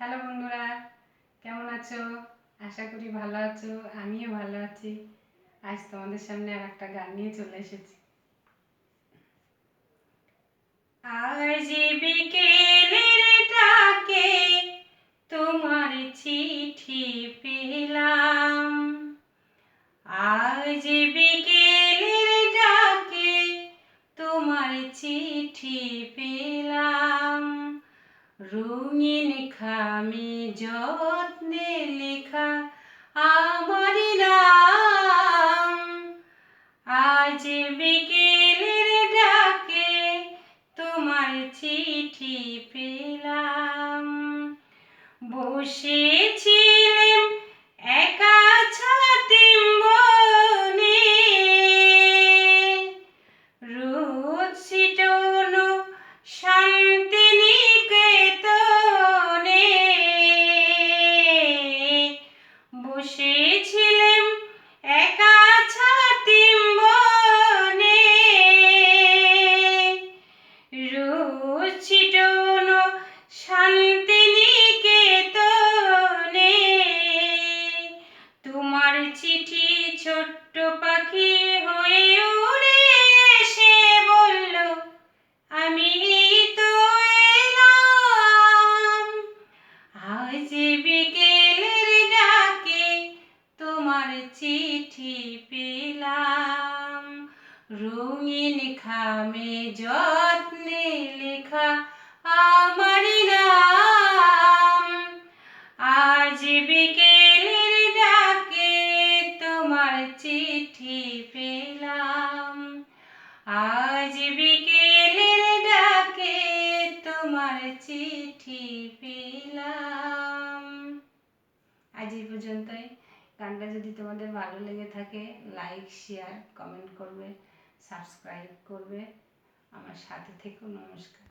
Hello বন্ধুরা, কেমন আছো? আশা করি ভালো আছো। আমিও ভালো আছি। আজ তোমাদের সামনে আর একটা গান নিয়ে চলে এসেছি। আজ বিকেলের ডাকে তোমার চিঠি পেলাম। আজ বিকেলের ডাকে তোমার চিঠি পেলাম। রঙিন খামে যত্নে লেখা আমার নাম। আজ বিকেলের ডাকে তোমার চিঠি পেলাম। বসেছিলাম একা ছাতিম বনে, রোদ ছিটানো শান্তিনিকেতনে। বসেছিলাম একা ছাতিম বনে, রোদ ছিটানো শান্তিনিকেতনে। তোমার চিঠি ছোট্ট পাখি হয়ে উড়ে এসে বলল, আমি তো এলাম। আজ বিকেলের ডাকে তোমার চিঠি পেলাম। রঙিন খামে যত্নে লেখা আমার নাম। আজ বিকেলের ডাকে তোমার চিঠি পেলাম। আজ বিকেলের ডাকে তোমার চিঠি পেলাম। আজ এই পর্যন্তই। গানটা যদি তোমাদের ভালো লেগে থাকে লাইক, শেয়ার, কমেন্ট করবে, সাবস্ক্রাইব করবে। আমার সাথে থেকো। নমস্কার।